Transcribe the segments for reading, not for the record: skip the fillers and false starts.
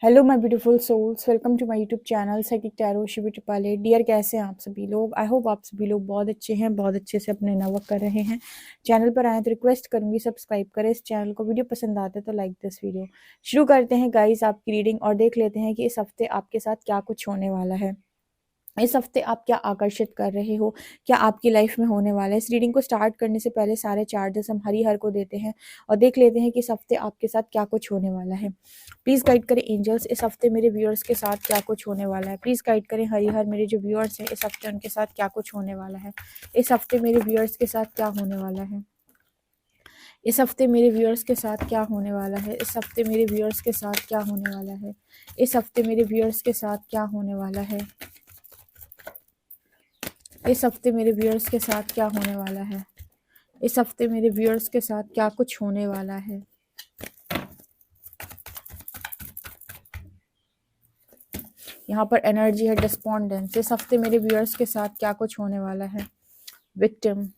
Hello my beautiful souls, welcome to my YouTube channel psychic tarot Shivi Tripale. Dear, कैसे हैं आप सभी लोग? आई होप आप सभी लोग बहुत अच्छे हैं, बहुत अच्छे से अपने नवर्क कर रहे हैं। चैनल पर आए तो रिक्वेस्ट करूंगी सब्सक्राइब करें इस चैनल को। वीडियो पसंद आते तो लाइक दिस वीडियो। शुरू करते हैं गाइस आपकी रीडिंग और देख लेते हैं कि इस हफ्ते आपके साथ क्या कुछ होने वाला है। इस हफ्ते आप क्या आकर्षित कर रहे हो, क्या आपकी लाइफ में होने वाला है। इस रीडिंग को स्टार्ट करने से पहले सारे चार्जेस हम हरिहर को देते हैं और देख लेते हैं कि इस हफ्ते आपके साथ क्या कुछ होने वाला है। प्लीज गाइड करें एंजल्स, इस हफ्ते मेरे व्यूअर्स के साथ क्या कुछ होने वाला है। प्लीज गाइड करें हरिहर, मेरे जो व्यूअर्स हैं इस हफ्ते उनके साथ क्या कुछ होने वाला है। इस हफ्ते मेरे व्यूअर्स के साथ क्या होने वाला है। इस हफ्ते मेरे व्यूअर्स के साथ क्या होने वाला है। इस हफ्ते मेरे व्यूअर्स के साथ क्या होने वाला है। इस हफ्ते मेरे व्यूअर्स के साथ क्या होने वाला है। इस हफ्ते मेरे व्यूअर्स के साथ क्या होने वाला है। इस हफ्ते मेरे व्यूअर्स के साथ क्या कुछ होने वाला है। यहाँ पर एनर्जी है डिस्पोंडेंस। इस हफ्ते मेरे व्यूअर्स के साथ क्या कुछ होने वाला है। विक्टिम।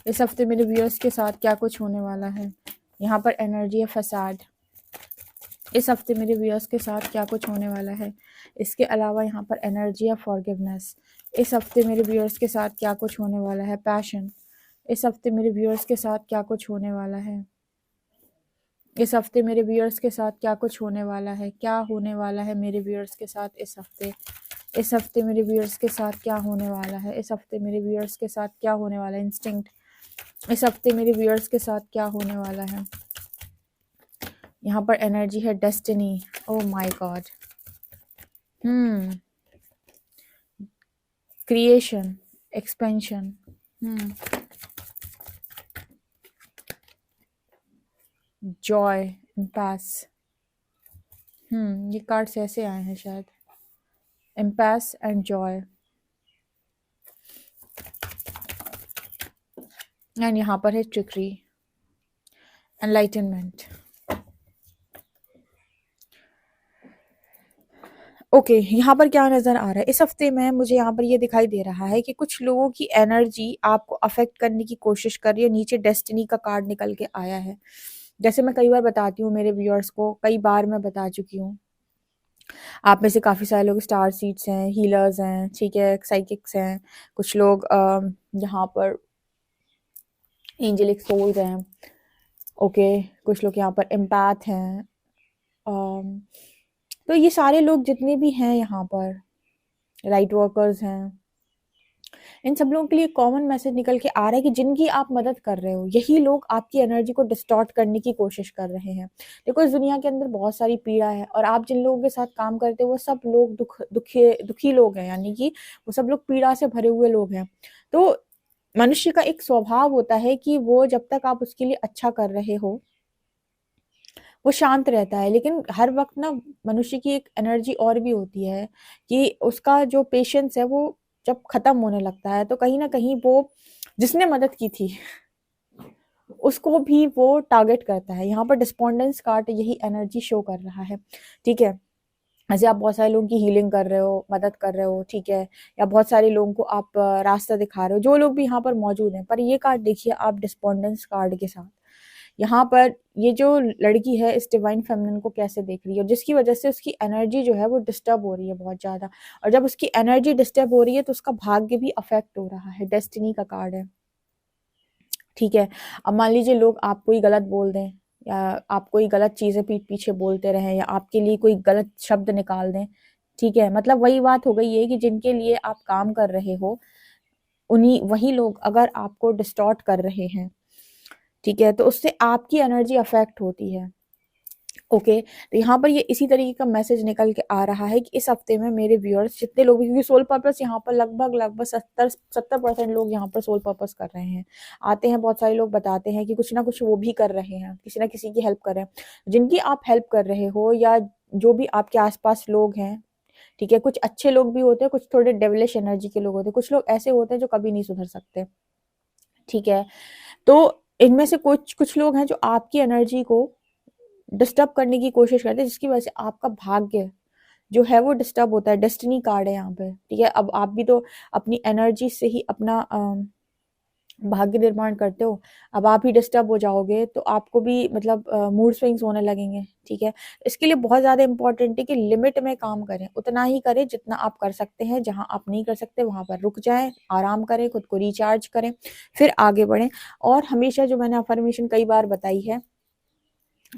इस हफ्ते मेरे व्यूअर्स के साथ क्या कुछ होने वाला है। यहाँ पर एनर्जी है फसाड। इस हफ्ते मेरे व्यूअर्स के साथ क्या कुछ होने वाला है। इसके अलावा यहाँ पर एनर्जी है फॉरगिवनेस। इस हफ्ते मेरे व्यूअर्स के साथ क्या कुछ होने वाला है। पैशन। इस हफ्ते मेरे व्यूअर्स के साथ क्या कुछ होने वाला है। इस हफ्ते मेरे व्यूअर्स के साथ क्या कुछ होने वाला है। क्या होने वाला है मेरे व्यूअर्स के साथ इस हफ्ते। इस हफ्ते मेरे व्यूअर्स के साथ क्या होने वाला है। इस हफ्ते मेरे व्यूअर्स के साथ क्या होने वाला है। इंस्टिंक्ट। इस हफ्ते मेरे व्यूअर्स के साथ क्या होने वाला है। यहाँ पर एनर्जी है destiny. Oh my God. Creation, expansion. Joy, impasse. ये कार्ड्स ऐसे आए हैं शायद। Impasse and Joy. एंड यहाँ पर है ट्रिकरी, एनलाइटनमेंट। ओके, यहाँ पर क्या नजर आ रहा है इस हफ्ते में मुझे। यहाँ पर ये दिखाई दे रहा है कि कुछ लोगों की एनर्जी आपको अफेक्ट करने की कोशिश कर रही है। नीचे डेस्टिनी का कार्ड निकल के आया है। जैसे मैं कई बार बताती हूँ मेरे व्यूअर्स को, कई बार मैं बता चुकी हूँ। आप में से काफी सारे लोग स्टार सीड्स हैं, हीलर्स हैं, ठीक है, साइकिक्स हैं। कुछ लोग यहाँ पर एंजेलिक सोल्स हैं। ओके, कुछ लोग यहाँ पर एम्पैथ हैं। तो ये सारे लोग जितने भी हैं यहाँ पर, लाइट वर्कर्स हैं, इन सब लोगों के लिए कॉमन मैसेज निकल के आ रहा है कि जिनकी आप मदद कर रहे हो यही लोग आपकी एनर्जी को डिस्टॉर्ट करने की कोशिश कर रहे हैं। देखो, इस दुनिया के अंदर बहुत सारी पीड़ा है और आप जिन लोगों के साथ काम करते हो वो सब लोग दुखी लोग हैं, यानी कि वो सब लोग पीड़ा से भरे हुए लोग हैं। तो मनुष्य का एक स्वभाव होता है कि वो जब तक आप उसके लिए अच्छा कर रहे हो वो शांत रहता है, लेकिन हर वक्त ना मनुष्य की एक एनर्जी और भी होती है कि उसका जो पेशेंस है वो जब खत्म होने लगता है तो कहीं ना कहीं वो जिसने मदद की थी उसको भी वो टारगेट करता है। यहाँ पर डिस्पोंडेंस कार्ड यही एनर्जी शो कर रहा है, ठीक है। ऐसे आप बहुत सारे लोगों की हीलिंग कर रहे हो, मदद कर रहे हो, ठीक है, या बहुत सारे लोगों को आप रास्ता दिखा रहे हो, जो लोग भी यहाँ पर मौजूद हैं। पर ये कार्ड देखिए आप डिस्पोंडेंस कार्ड के साथ, यहाँ पर ये जो लड़की है इस डिवाइन फेमिनिन को कैसे देख रही है, और जिसकी वजह से उसकी एनर्जी जो है वो डिस्टर्ब हो रही है बहुत ज्यादा। और जब उसकी एनर्जी डिस्टर्ब हो रही है तो उसका भाग्य भी अफेक्ट हो रहा है। डेस्टिनी का कार्ड है, ठीक है। अब मान लीजिए लोग आपको ही गलत बोल दें, या आपको ही गलत चीजें पीठ पीछे बोलते रहें, या आपके लिए कोई गलत शब्द निकाल दें, ठीक है। मतलब वही बात हो गई है कि जिनके लिए आप काम कर रहे हो उन्हीं वही लोग अगर आपको डिस्टॉर्ट कर रहे हैं, ठीक है, तो उससे आपकी एनर्जी अफेक्ट होती है। ओके, तो यहाँ पर ये इसी तरीके का मैसेज निकल के आ रहा है कि इस हफ्ते में मेरे व्यूअर्स जितने लोग, क्योंकि सोल पर्पस यहाँ पर लगभग 70% लोग यहाँ पर सोल पर्पस कर रहे हैं। आते हैं बहुत सारे लोग, बताते हैं कि कुछ ना कुछ वो भी कर रहे हैं, किसी ना किसी की हेल्प कर रहे हैं। जिनकी आप हेल्प कर रहे हो या जो भी आपके आसपास लोग हैं, ठीक है, कुछ अच्छे लोग भी होते हैं, कुछ थोड़े डेविलिश एनर्जी के लोग होते हैं, कुछ लोग ऐसे होते हैं जो कभी नहीं सुधर सकते, ठीक है। तो इनमें से कुछ कुछ लोग हैं जो आपकी एनर्जी को डिस्टर्ब करने की कोशिश करते हैं, जिसकी वजह से आपका भाग्य जो है वो डिस्टर्ब होता है। डेस्टिनी कार्ड है यहाँ पे, ठीक है। अब आप भी तो अपनी एनर्जी से ही अपना भाग्य निर्माण करते हो, अब आप ही डिस्टर्ब हो जाओगे तो आपको भी मतलब मूड स्विंग्स होने लगेंगे, ठीक है। इसके लिए बहुत ज़्यादा इंपॉर्टेंट है कि लिमिट में काम करें, उतना ही करें जितना आप कर सकते हैं। जहाँ आप नहीं कर सकते वहाँ पर रुक जाएं, आराम करें, खुद को रिचार्ज करें, फिर आगे बढ़ें। और हमेशा जो मैंने अफर्मेशन कई बार बताई है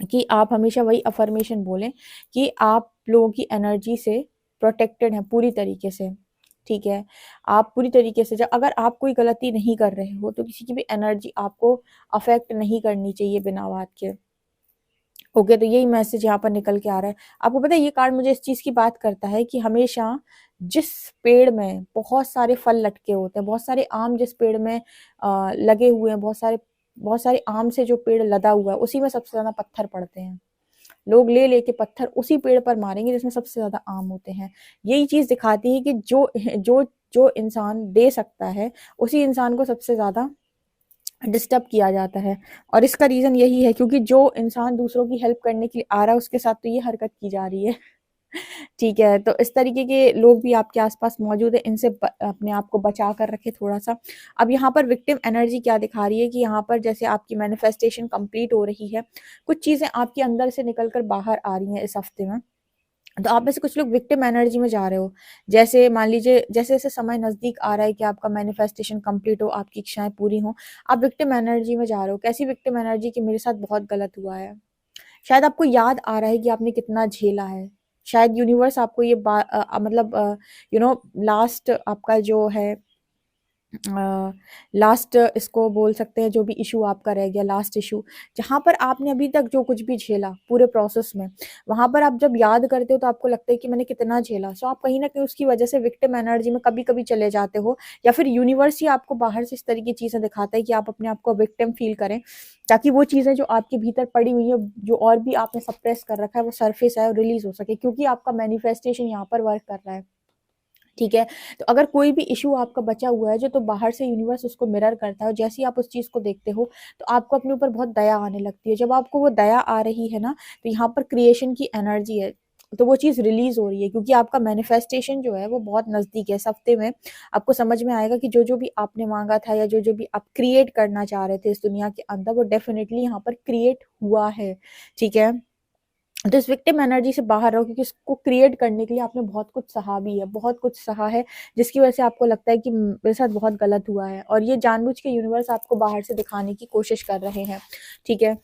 कि आप हमेशा वही अफर्मेशन बोलें कि आप लोगों की एनर्जी से प्रोटेक्टेड हैं पूरी तरीके से, ठीक है। आप पूरी तरीके से जब अगर आप कोई गलती नहीं कर रहे हो तो किसी की भी एनर्जी आपको अफेक्ट नहीं करनी चाहिए बिना बात के। ओके, तो यही मैसेज यहाँ पर निकल के आ रहा है। आपको पता है ये कार्ड मुझे इस चीज की बात करता है कि हमेशा जिस पेड़ में बहुत सारे फल लटके होते हैं, बहुत सारे आम जिस पेड़ में लगे हुए हैं, बहुत सारे आम से जो पेड़ लदा हुआ है उसी में सबसे ज्यादा पत्थर पड़ते हैं। लोग ले लेके पत्थर उसी पेड़ पर मारेंगे जिसमें सबसे ज्यादा आम होते हैं। यही चीज दिखाती है कि जो जो इंसान दे सकता है उसी इंसान को सबसे ज्यादा डिस्टर्ब किया जाता है। और इसका रीजन यही है क्योंकि जो इंसान दूसरों की हेल्प करने के लिए आ रहा है उसके साथ तो ये हरकत की जा रही है। ठीक है, तो इस तरीके के लोग भी आपके आसपास मौजूद है, इनसे अपने आप को बचा कर रखे थोड़ा सा। अब यहाँ पर विक्टिम एनर्जी क्या दिखा रही है कि यहाँ पर जैसे आपकी मैनिफेस्टेशन कंप्लीट हो रही है, कुछ चीजें आपके अंदर से निकलकर बाहर आ रही हैं इस हफ्ते में। तो आप में से कुछ लोग विक्टिम एनर्जी में जा रहे हो। जैसे मान लीजिए जैसे जैसे समय नजदीक आ रहा है कि आपका मैनिफेस्टेशन कंप्लीट हो, आपकी इच्छाएं पूरी हो, आप विक्टिम एनर्जी में जा रहे हो। कैसी विक्टिम एनर्जी कि मेरे साथ बहुत गलत हुआ है। शायद आपको याद आ रहा है कि आपने कितना झेला है। शायद यूनिवर्स आपको ये मतलब लास्ट आपका जो है लास्ट इसको बोल सकते हैं, जो भी इशू आपका रह गया, लास्ट इशू जहां पर आपने अभी तक जो कुछ भी झेला पूरे प्रोसेस में, वहां पर आप जब याद करते हो तो आपको लगता है कि मैंने कितना झेला। सो आप कहीं ना कहीं उसकी वजह से विक्टिम एनर्जी में कभी कभी चले जाते हो, या फिर यूनिवर्स ही आपको बाहर से इस तरह की चीजें दिखाता है कि आप अपने आप को विक्टिम फील करें, ताकि वो चीजें जो आपके भीतर पड़ी हुई है, जो और भी आपने सप्रेस कर रखा है, वो सरफेस आए और रिलीज हो सके, क्योंकि आपका मैनिफेस्टेशन यहाँ पर वर्क कर रहा है, ठीक है। तो अगर कोई भी इशू आपका बचा हुआ है जो, तो बाहर से यूनिवर्स उसको मिरर करता है, और जैसे ही आप उस चीज को देखते हो तो आपको अपने ऊपर बहुत दया आने लगती है। जब आपको वो दया आ रही है ना, तो यहाँ पर क्रिएशन की एनर्जी है, तो वो चीज रिलीज हो रही है, क्योंकि आपका मैनिफेस्टेशन जो है वो बहुत नजदीक है। इस हफ्ते में आपको समझ में आएगा कि जो जो भी आपने मांगा था, या जो जो भी आप क्रिएट करना चाह रहे थे इस दुनिया के अंदर, वो डेफिनेटली यहाँ पर क्रिएट हुआ है, ठीक है। तो इस विक्टिम एनर्जी से बाहर रहो, क्योंकि इसको क्रिएट करने के लिए आपने बहुत कुछ सहा भी है, बहुत कुछ सहा है, जिसकी वजह से आपको लगता है कि मेरे साथ बहुत गलत हुआ है, और ये जानबूझ के यूनिवर्स आपको बाहर से दिखाने की कोशिश कर रहे हैं, ठीक है,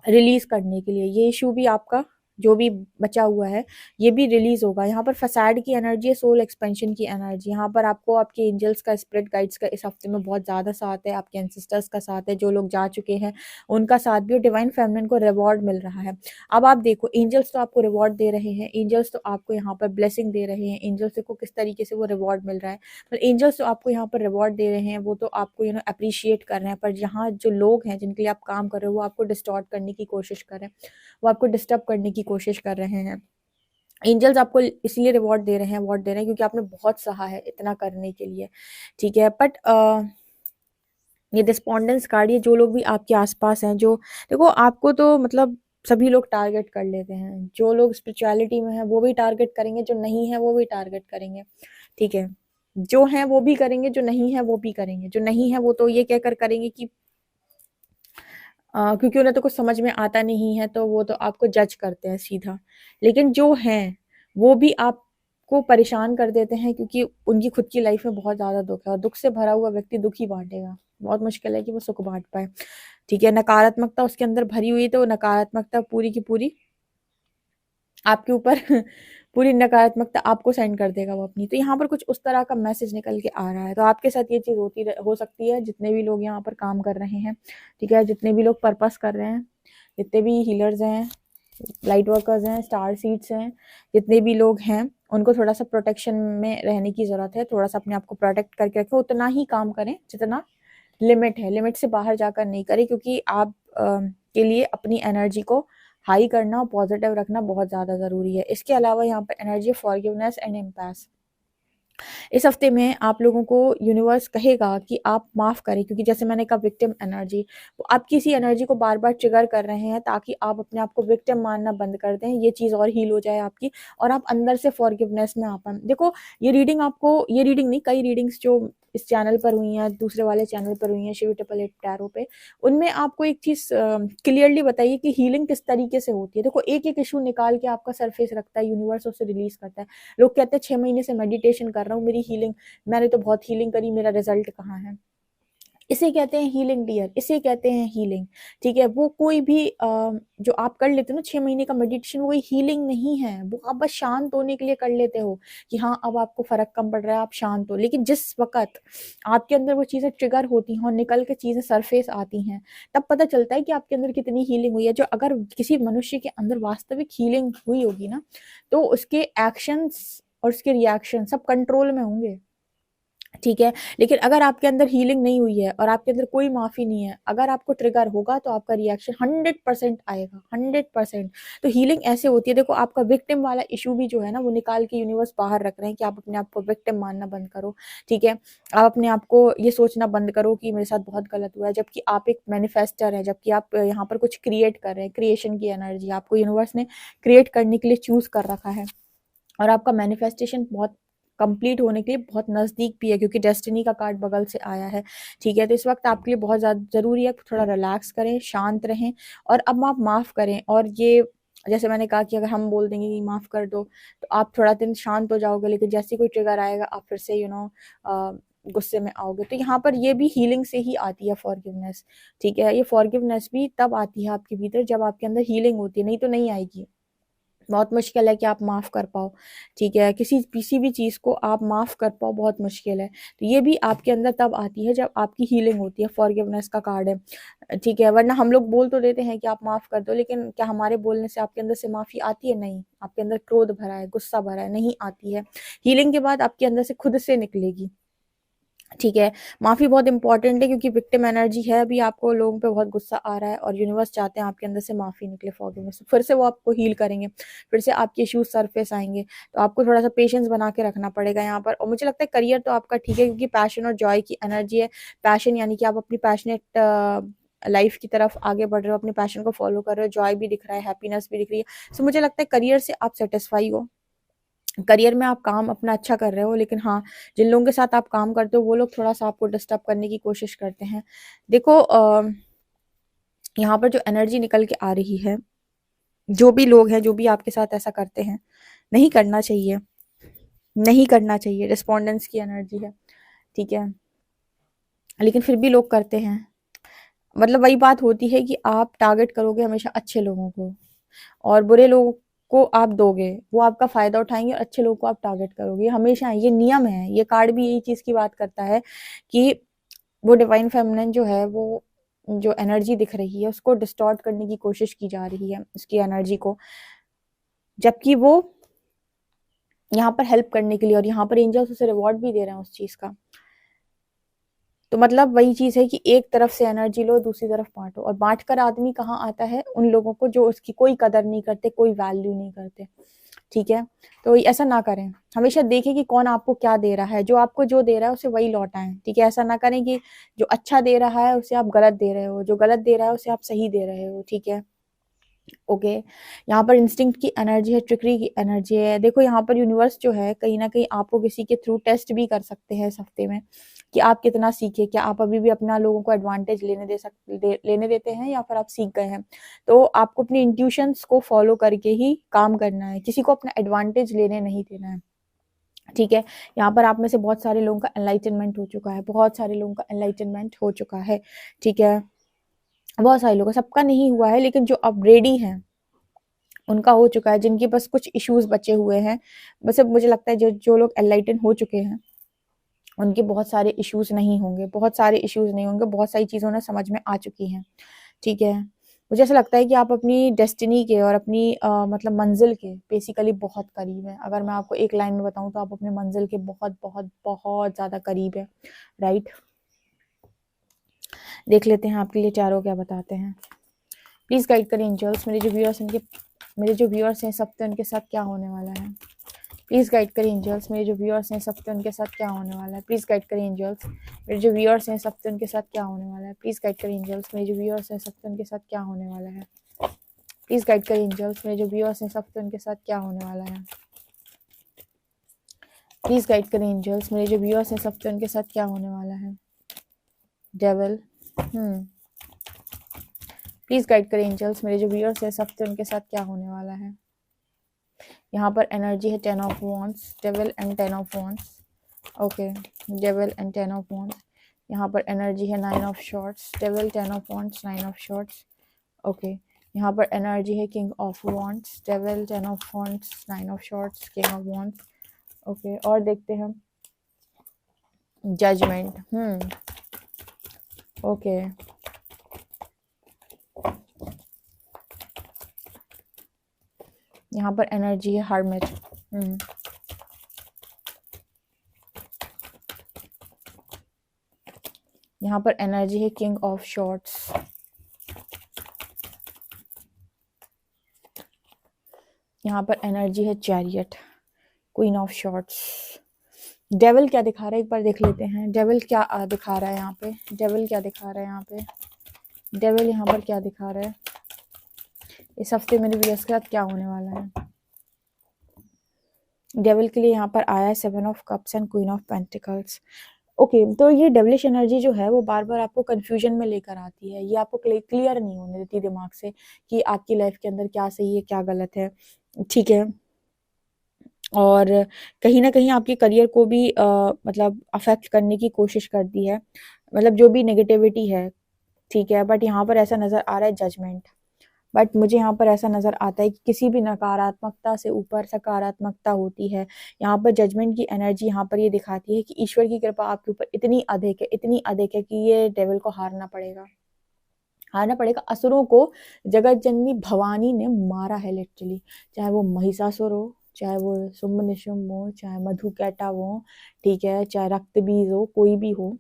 रिलीज करने के लिए। ये इशू भी आपका जो भी बचा हुआ है ये भी रिलीज होगा। यहाँ पर फसाड की एनर्जी है, सोल एक्सपेंशन की एनर्जी। यहाँ पर आपको आपके एंजल्स का, स्पिरिट गाइड्स का इस हफ्ते में बहुत ज्यादा साथ है, आपके एंसेस्टर्स का साथ है, जो लोग जा चुके हैं उनका साथ भी, और डिवाइन फेमिनिन को रिवॉर्ड मिल रहा है। अब आप देखो, एंजल्स तो आपको रिवॉर्ड दे रहे हैं, एंजल्स तो आपको यहाँ पर ब्लेसिंग दे रहे हैं, एंजल्स को किस तरीके से वो रिवॉर्ड मिल रहा है, पर एंजल्स तो आपको यहाँ पर रिवॉर्ड दे रहे हैं, वो तो आपको अप्रिशिएट कर रहे हैं। पर यहाँ जो लोग हैं जिनके लिए आप काम कर रहे हो, वो आपको डिस्टॉर्ट करने की कोशिश कर रहे हैं, वो आपको डिस्टर्ब करने की कोशिश कर रहे हैं। एंजल्स आपको इसलिए रिवॉर्ड दे रहे हैं, अवार्ड दे रहे हैं, क्योंकि आपने बहुत सहा है इतना करने के लिए, ठीक है। बट ये डिस्पोंडेंस कार्ड, ये जो लोग भी आपके आसपास हैं, जो देखो आपको तो मतलब सभी लोग टारगेट कर लेते हैं। जो लोग स्पिरिचुअलिटी में हैं वो भी टारगेट करेंगे, जो नहीं है वो भी टारगेट करेंगे, ठीक है। जो है वो भी करेंगे, जो नहीं है वो भी करेंगे। जो नहीं है वो तो ये कहकर करेंगे कि क्योंकि उन्हें तो कुछ समझ में आता नहीं है, तो वो तो आपको जज करते हैं सीधा। लेकिन जो हैं वो भी आपको परेशान कर देते हैं, क्योंकि उनकी खुद की लाइफ में बहुत ज्यादा दुख है, और दुख से भरा हुआ व्यक्ति दुख ही बांटेगा। बहुत मुश्किल है कि वो सुख बांट पाए, ठीक है। नकारात्मकता उसके अंदर भरी हुई, तो नकारात्मकता पूरी की पूरी आपके ऊपर पूरी नकारात्मकता आपको सेंड कर देगा वो अपनी। तो यहाँ पर कुछ उस तरह का मैसेज निकल के आ रहा है। तो आपके साथ ये चीज हो सकती है, जितने भी लोग यहाँ पर काम कर रहे हैं, ठीक है, जितने भी लोग पर्पस कर रहे हैं, जितने भी हीलर्स हैं, लाइट वर्कर्स हैं, स्टार सीड्स हैं, जितने भी लोग हैं, उनको थोड़ा सा प्रोटेक्शन में रहने की जरूरत है। थोड़ा सा अपने आप को प्रोटेक्ट करके रखें, उतना ही काम करें जितना लिमिट है, लिमिट से बाहर जाकर नहीं करें, क्योंकि आप के लिए अपनी एनर्जी को हाई करना और पॉजिटिव रखना बहुत ज्यादा जरूरी है। इसके अलावा यहाँ पर एनर्जी फॉरगिवनेस एंड इम्पैस, इस हफ्ते में आप लोगों को यूनिवर्स कहेगा कि आप माफ करें, क्योंकि जैसे मैंने कहा विक्टिम एनर्जी, वो आप किसी एनर्जी को बार बार ट्रिगर कर रहे हैं, ताकि आप अपने आप को विक्टिम मानना बंद कर दें, ये चीज और हील हो जाए आपकी, और आप अंदर से फॉरगिवनेस में आ पाए। देखो ये रीडिंग नहीं, कई रीडिंग्स जो इस चैनल पर हुई हैं, दूसरे वाले चैनल पर हुई हैं, शिव 888 टैरो पे, उनमें आपको एक चीज़ क्लियरली बताइए कि हीलिंग किस तरीके से होती है। देखो एक एक इशू निकाल के आपका सरफेस रखता है, यूनिवर्स उसे रिलीज करता है। लोग कहते हैं 6 महीने से मेडिटेशन कर रहा हूँ, मेरी हीलिंग, मैंने तो बहुत हीलिंग करी, मेरा रिजल्ट कहाँ है? इसे कहते हैं हीलिंग डियर, इसे कहते हैं हीलिंग। ठीक है, वो कोई भी जो आप कर लेते हो ना 6 महीने का मेडिटेशन, वो हीलिंग नहीं है, वो आप बस शांत होने के लिए कर लेते हो कि हाँ अब आपको फर्क कम पड़ रहा है, आप शांत हो। लेकिन जिस वक्त आपके अंदर वो चीजें ट्रिगर होती हैं और निकल के चीजें सरफेस आती हैं, तब पता चलता है कि आपके अंदर कितनी हीलिंग हुई है। जो अगर किसी मनुष्य के अंदर वास्तविक हीलिंग हुई होगी ना, तो उसके एक्शंस और उसके रिएक्शन सब कंट्रोल में होंगे। ठीक है, लेकिन अगर आपके अंदर हीलिंग नहीं हुई है और आपके अंदर कोई माफी नहीं है, अगर आपको ट्रिगर होगा तो आपका रिएक्शन 100% आएगा, 100%। तो हीलिंग ऐसे होती है, देखो आपका विक्टिम वाला इशू भी जो है ना, वो निकाल के यूनिवर्स बाहर रख रहे हैं कि आप अपने आप को विक्टिम मानना बंद करो। ठीक है, आप अपने आप को ये सोचना बंद करो कि मेरे साथ बहुत गलत हुआ है, जबकि आप एक मैनिफेस्टर है, जबकि आप यहाँ पर कुछ क्रिएट कर रहे हैं, क्रिएशन की एनर्जी आपको यूनिवर्स ने क्रिएट करने के लिए चूज कर रखा है, और आपका मैनिफेस्टेशन बहुत कंप्लीट होने के लिए बहुत नज़दीक भी है, क्योंकि डेस्टिनी का कार्ड बगल से आया है। ठीक है, तो इस वक्त आपके लिए बहुत ज़्यादा ज़रूरी है थोड़ा रिलैक्स करें, शांत रहें, और अब आप माफ़ करें। और ये जैसे मैंने कहा कि अगर हम बोल देंगे कि माफ़ कर दो, तो आप थोड़ा दिन शांत हो जाओगे, लेकिन जैसे ही कोई ट्रिगर आएगा आप फिर से गुस्से में आओगे। तो यहाँ पर ये भी हीलिंग से ही आती है फॉरगिवनेस। ठीक है, ये फॉरगिवनेस भी तब आती है आपके भीतर जब आपके अंदर हीलिंग होती है, नहीं तो नहीं आएगी। बहुत मुश्किल है कि आप माफ़ कर पाओ। ठीक है, किसी भी चीज़ को आप माफ़ कर पाओ, बहुत मुश्किल है। तो ये भी आपके अंदर तब आती है जब आपकी हीलिंग होती है, फॉरगिवनेस का कार्ड है। ठीक है, वरना हम लोग बोल तो देते हैं कि आप माफ़ कर दो, लेकिन क्या हमारे बोलने से आपके अंदर से माफ़ी आती है? नहीं, आपके अंदर क्रोध भरा है, गुस्सा भरा है, नहीं आती है। हीलिंग के बाद आपके अंदर से खुद से निकलेगी। ठीक है, माफ़ी बहुत इंपॉर्टेंट है, क्योंकि विक्टिम एनर्जी है, अभी आपको लोगों पे बहुत गुस्सा आ रहा है और यूनिवर्स चाहते हैं आपके अंदर से माफ़ी निकले, फॉरगिवनेस, फिर से वो आपको हील करेंगे, फिर से आपके इश्यूज सरफेस आएंगे। तो आपको थोड़ा सा पेशेंस बना के रखना पड़ेगा यहाँ पर। और मुझे लगता है करियर तो आपका ठीक है, क्योंकि पैशन और जॉय की एनर्जी है। पैशन यानी कि आप अपनी पैशनेट लाइफ की तरफ आगे बढ़ रहे हो, अपने पैशन को फॉलो कर रहे हो, जॉय भी दिख रहा है, हैप्पीनेस भी दिख रही है। सो मुझे लगता है करियर से आप सेटिस्फाई हो, करियर में आप काम अपना अच्छा कर रहे हो। लेकिन हाँ, जिन लोगों के साथ आप काम करते हो वो लोग थोड़ा सा आपको डिस्टर्ब करने की कोशिश करते हैं। देखो यहाँ पर जो एनर्जी निकल के आ रही है, जो भी लोग हैं, जो भी आपके साथ ऐसा करते हैं, नहीं करना चाहिए, नहीं करना चाहिए, रिस्पॉन्डेंस की एनर्जी है। ठीक है, लेकिन फिर भी लोग करते हैं। मतलब वही बात होती है कि आप टारगेट करोगे हमेशा अच्छे लोगों को, और बुरे लोगों को आप दोगे, वो आपका फायदा उठाएंगे, और अच्छे लोगों को आप टारगेट करोगे, हमेशा ये नियम है। ये कार्ड भी यही चीज की बात करता है कि वो डिवाइन फेमिनिन जो है, वो जो एनर्जी दिख रही है उसको डिस्टॉर्ट करने की कोशिश की जा रही है, उसकी एनर्जी को, जबकि वो यहाँ पर हेल्प करने के लिए, और यहाँ पर एंजल्स उसे रिवॉर्ड भी दे रहे हैं उस चीज का। तो मतलब वही चीज है कि एक तरफ से एनर्जी लो, दूसरी तरफ बांटो, और बांट कर आदमी कहाँ आता है? उन लोगों को जो उसकी कोई कदर नहीं करते, कोई वैल्यू नहीं करते। ठीक है, तो ऐसा ना करें, हमेशा देखें कि कौन आपको क्या दे रहा है, जो आपको जो दे रहा है उसे वही लौटाएं। ठीक है, ऐसा ना करें कि जो अच्छा दे रहा है उसे आप गलत दे रहे हो, जो गलत दे रहा है उसे आप सही दे रहे हो। ठीक है, ओके। यहाँ पर इंस्टिंक्ट की एनर्जी है, ट्रिकरी की एनर्जी है। देखो यहाँ पर यूनिवर्स जो है कहीं ना कहीं आपको किसी के थ्रू टेस्ट भी कर सकते हैं इस हफ्ते में, कि आप कितना सीखे, क्या आप अभी भी अपना लोगों को एडवांटेज लेने देते हैं, या फिर आप सीख गए हैं। तो आपको अपनी इंट्यूशंस को फॉलो करके ही काम करना है, किसी को अपना एडवांटेज लेने नहीं देना है। ठीक है, यहाँ पर आप में से बहुत सारे लोगों का एनलाइटनमेंट हो चुका है, बहुत सारे लोगों का एनलाइटनमेंट हो चुका है। ठीक है, बहुत सारे लोगों, सबका नहीं हुआ है, लेकिन जो अब रेडी हैं उनका हो चुका है, जिनके पास कुछ इश्यूज बचे हुए हैं। बस अब मुझे लगता है जो जो लोग एनलाइटन हो चुके हैं उनके बहुत सारे इश्यूज नहीं होंगे, बहुत सारे इश्यूज नहीं होंगे, बहुत सारी चीज़ें उन्हें समझ में आ चुकी हैं। ठीक है, मुझे ऐसा लगता है कि आप अपनी डेस्टिनी के और अपनी मतलब मंजिल के बेसिकली बहुत करीब हैं। अगर मैं आपको एक लाइन में बताऊं तो आप अपने मंजिल के बहुत बहुत बहुत ज़्यादा करीब हैं। राइट, देख लेते हैं आपके लिए टैरो क्या बताते हैं। प्लीज़ गाइड करें एंजल्स, मेरे जो व्यूअर्स हैं सब, तो उनके साथ क्या होने वाला है। प्लीज़ गाइड करें एंजल्स, मेरे जो व्यूअर्स हैं सब, तो उनके साथ क्या होने वाला है। प्लीज़ गाइड करें एंजल्स, मेरे जो व्यूअर्स हैं सब, तो उनके साथ क्या होने वाला है। प्लीज़ गाइड करें एंजल्स, मेरे जो व्यूअर्स हैं सब, तो उनके साथ क्या होने वाला है। प्लीज़ गाइड करें एंजल्स, मेरे जो व्यूअर्स हैं सब, तो उनके साथ क्या होने वाला है। प्लीज गाइड करें एंजल्स, मेरे जो व्यूअर्स हैं सबके उनके साथ क्या होने वाला है। डेविल, प्लीज गाइड करें एंजल्स, मेरे जो व्यूअर्स हैं सबके उनके साथ क्या होने वाला है। यहाँ पर एनर्जी है 10 of wands, devil and 10 of wands. Okay, devil and 10 of wands. यहाँ पर एनर्जी है 9 of shorts, devil 10 of wands, 9 of shorts. Okay, यहाँ पर एनर्जी है king of wands, devil 10 of wands, 9 of shorts, king of wands. Okay, और देखते हैं judgement. Okay, यहाँ पर एनर्जी है हर्मिट। यहाँ पर एनर्जी है किंग ऑफ शॉर्ट्स। यहाँ पर एनर्जी है chariot, queen of shorts. Devil क्या दिखा रहा है एक बार देख लेते हैं। डेविल क्या दिखा रहा है यहाँ पे, डेविल क्या दिखा रहा है यहाँ पे, डेविल यहाँ पर क्या दिखा रहा है। इस हफ्ते मेरे व्यूअर्स के साथ क्या होने वाला है। डेविल के लिए यहाँ पर आया है 7 of cups and queen of pentacles. Okay, तो ये डेविलिश एनर्जी जो है वो बार बार आपको कंफ्यूजन में लेकर आती है। ये आपको क्लियर नहीं होने देती दिमाग से कि आपकी लाइफ के अंदर क्या सही है क्या गलत है, ठीक है। और कहीं ना कहीं आपके करियर को भी मतलब अफेक्ट करने की कोशिश करती है, मतलब जो भी नेगेटिविटी है, ठीक है। बट यहाँ पर ऐसा नज़र आ रहा है जजमेंट। बट मुझे यहाँ पर ऐसा नज़र आता है कि किसी भी नकारात्मकता से ऊपर सकारात्मकता होती है। यहाँ पर जजमेंट की एनर्जी यहाँ पर ये दिखाती है कि ईश्वर की कृपा आपके ऊपर इतनी अधिक है, इतनी अधिक है कि ये डेविल को हारना पड़ेगा, हारना पड़ेगा। असुरों को जगत जननी भवानी ने मारा है लिटरली, चाहे वो महिषासुर हो, चाहे वो शुंभ निशुंभ हो, चाहे मधुकैटव हो, ठीक है, चाहे रक्तबीज हो, कोई भी हो।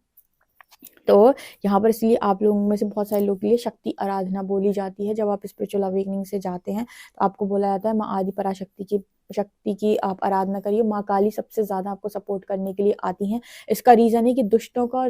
तो यहाँ पर इसलिए आप लोगों में से बहुत सारे लोगों के लिए शक्ति आराधना बोली जाती है। जब आप स्पिरिचुअल अवेकनिंग से जाते हैं तो आपको बोला जाता है माँ आदि पराशक्ति की शक्ति की आप आराधना करिए। माँ काली सबसे ज्यादा आपको सपोर्ट करने के लिए आती हैं। इसका रीजन है कि दुष्टों का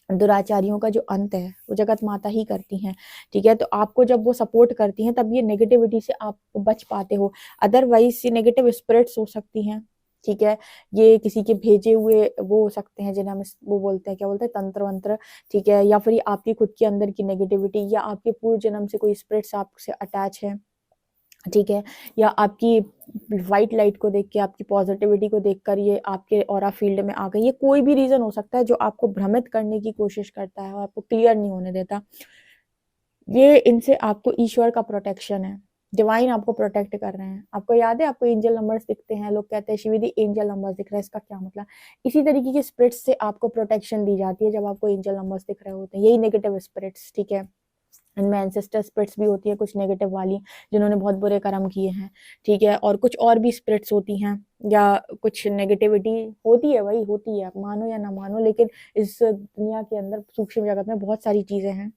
दुराचारियों का जो अंत है वो जगत माता ही करती हैं, ठीक है। तो आपको जब वो सपोर्ट करती हैं तब ये नेगेटिविटी से आप बच पाते हो। अदरवाइज ये नेगेटिव स्पिरिट्स हो सकती हैं, ठीक है। ये किसी के भेजे हुए वो हो सकते हैं जिन्हें हम वो बोलते हैं, क्या बोलते हैं, तंत्र वंत्र, ठीक है। या फिर आपकी खुद के अंदर की नेगेटिविटी, या आपके पूर्व जन्म से कोई स्पिरिट्स आपसे अटैच है, ठीक है। या आपकी वाइट लाइट को देख के, आपकी पॉजिटिविटी को देखकर ये आपके ऑरा फील्ड में आ गई। ये कोई भी रीजन हो सकता है जो आपको भ्रमित करने की कोशिश करता है और आपको क्लियर नहीं होने देता। ये इनसे आपको ईश्वर का प्रोटेक्शन है, डिवाइन आपको प्रोटेक्ट कर रहे हैं। आपको याद है आपको एंजल नंबर्स दिखते हैं, लोग कहते हैं शिविदी एंजल नंबर्स दिख रहा है, इसका क्या मतलब। इसी तरीके की स्पिरिट्स से आपको प्रोटेक्शन दी जाती है जब आपको एंजल नंबर्स दिख रहे होते हैं, यही नेगेटिव स्पिरिट्स, ठीक है। इनमें एंसेस्टर स्पिरिट्स भी होती है कुछ नेगेटिव वाली, जिन्होंने बहुत बुरे कर्म किए हैं, ठीक है। और कुछ और भी स्पिरिट्स होती हैं, या कुछ नेगेटिविटी होती है, वही होती है, आप मानो या ना मानो, लेकिन इस दुनिया के अंदर सूक्ष्म जगत में बहुत सारी चीजें हैं।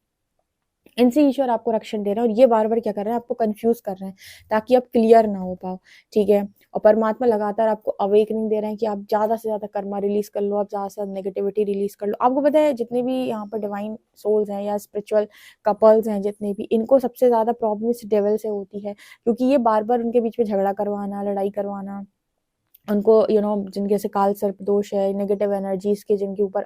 इनसे ईश्वर आपको रक्षण दे रहे हैं, और ये बार बार क्या कर रहे हैं, आपको कंफ्यूज कर रहे हैं ताकि आप क्लियर ना हो पाओ, ठीक है। और परमात्मा लगातार आपको अवेकनिंग दे रहे हैं कि आप ज्यादा से ज्यादा कर्मा रिलीज कर लो, आप ज्यादा से ज्यादा नेगेटिविटी रिलीज कर लो। आपको पता है जितने भी यहाँ पर डिवाइन सोल्स हैं या स्पिरिचुअल कपल्स हैं जितने भी, इनको सबसे ज्यादा प्रॉब्लम इस डेविल से होती है, क्योंकि ये बार बार उनके बीच में झगड़ा करवाना, लड़ाई करवाना, उनको जिनके से काल सर्प दोष है, नेगेटिव एनर्जीज के जिनके ऊपर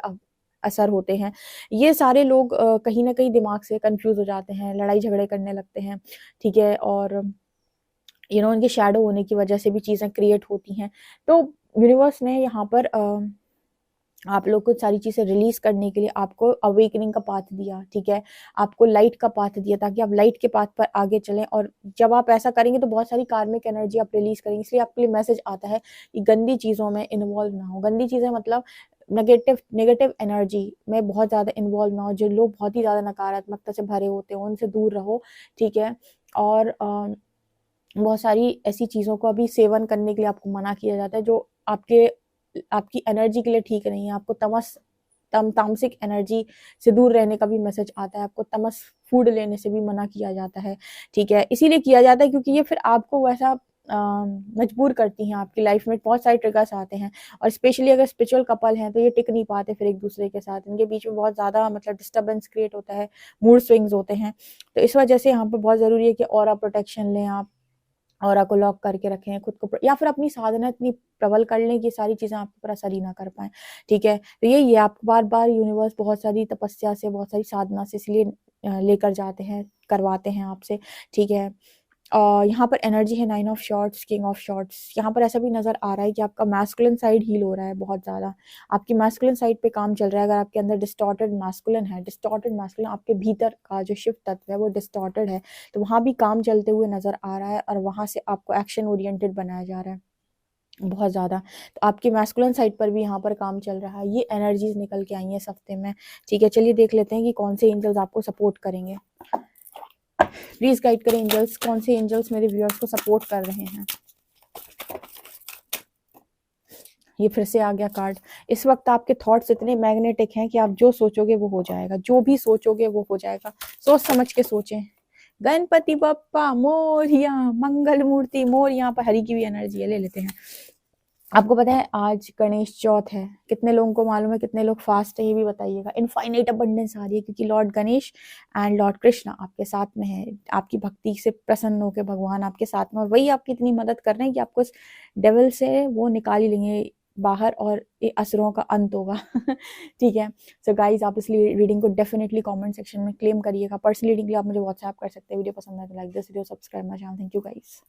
असर होते हैं, ये सारे लोग कहीं ना कहीं दिमाग से कंफ्यूज हो जाते हैं, लड़ाई झगड़े करने लगते हैं, ठीक है। और उनके शैडो होने की वजह से भी चीजें क्रिएट होती हैं। तो यूनिवर्स ने यहाँ पर आप लोग को सारी चीजें रिलीज करने के लिए आपको अवेकनिंग का पाथ दिया, ठीक है। आपको लाइट का पाथ दिया ताकि आप लाइट के पाथ पर आगे चलें। और जब आप ऐसा करेंगे तो बहुत सारी कार्मिक एनर्जी आप रिलीज करेंगे। इसलिए आपके लिए मैसेज आता है कि गंदी चीजों में इन्वॉल्व ना हो। गंदी चीजें मतलब नेगेटिव एनर्जी में बहुत ज्यादा इन्वॉल्व ना हो। जो लोग बहुत ही ज्यादा नकारात्मकता से भरे होते हैं उनसे दूर रहो, ठीक है। और बहुत सारी ऐसी चीजों को अभी सेवन करने के लिए आपको मना किया जाता है जो आपकी एनर्जी के लिए ठीक नहीं है। आपको तामसिक एनर्जी से दूर रहने का भी मैसेज आता है। आपको तमस फूड लेने से भी मना किया जाता है, ठीक है। इसीलिए किया जाता है क्योंकि ये फिर आपको वैसा मजबूर करती हैं। आपकी लाइफ में बहुत सारे ट्रिगर्स आते हैं, और स्पेशली अगर स्पिरिचुअल कपल हैं तो ये टिक नहीं पाते फिर एक दूसरे के साथ। इनके बीच में बहुत ज्यादा मतलब डिस्टर्बेंस क्रिएट होता है, मूड स्विंग्स होते हैं। तो इस वजह से यहाँ पर बहुत जरूरी है कि ऑरा प्रोटेक्शन लें आप, ऑरा को लॉक करके रखें खुद को, या फिर अपनी साधना इतनी प्रबल कर लें कि सारी चीज़ें आपके ऊपर असर ही ना कर पाएँ, ठीक है? तो यही है, आपको बार-बार यूनिवर्स बहुत सारी तपस्या से, बहुत सारी साधना से इसलिए लेकर जाते हैं, करवाते हैं आपसे, ठीक है? यहाँ पर एनर्जी है 9 of shorts, king of shorts. यहाँ पर ऐसा भी नज़र आ रहा है कि आपका मैस्कुलिन साइड हील हो रहा है बहुत ज़्यादा। आपकी मैस्कुलिन साइड पे काम चल रहा है। अगर आपके अंदर डिस्टॉर्टेड मैस्कुलिन है, डिस्टॉर्टेड मैस्कुलिन, आपके भीतर का जो शिव तत्व है वो डिस्टॉर्टेड है, तो वहाँ भी काम चलते हुए नज़र आ रहा है और वहाँ से आपको एक्शन ओरिएंटेड बनाया जा रहा है बहुत ज़्यादा। तो आपकी मैस्कुलिन साइड पर भी यहाँ पर काम चल रहा है। ये एनर्जीज़ निकल के आई हैं इस हफ्ते में, ठीक है? चलिए देख लेते हैं कि कौन से एंजल्स आपको सपोर्ट करेंगे। प्लीज गाइड करें एंजल्स, कौन से एंजल्स मेरे व्यूअर्स को सपोर्ट कर रहे हैं। ये फिर से आ गया कार्ड। इस वक्त आपके थॉट्स इतने मैग्नेटिक हैं कि आप जो सोचोगे वो हो जाएगा, जो भी सोचोगे वो हो जाएगा। सोच समझ के सोचें। गणपति बप्पा मोरिया, मंगल मूर्ति मोर। यहाँ पर हरि की भी एनर्जी है, ले लेते हैं। आपको पता है आज गणेश चौथ है, कितने लोगों को मालूम है, कितने लोग फास्ट है, ये भी बताइएगा। इनफाइनाइट अबंडेंस आ रही है क्योंकि Lord Ganesh and Lord Krishna आपके साथ में है। आपकी भक्ति से प्रसन्न होकर भगवान आपके साथ में, और वही आपकी इतनी मदद कर रहे हैं कि आपको इस डेविल से वो निकाल ही लेंगे बाहर और ये असुरों का अंत होगा। ठीक है। सो गाइज, आप इस रीडिंग को डेफिनेटली कमेंट सेक्शन में क्लेम करिएगा। पर्सनल रीडिंग के लिए आप मुझे व्हाट्सएप कर सकते हैं। वीडियो पसंद आए तो like this video, subscribe my channel. Thank you guys.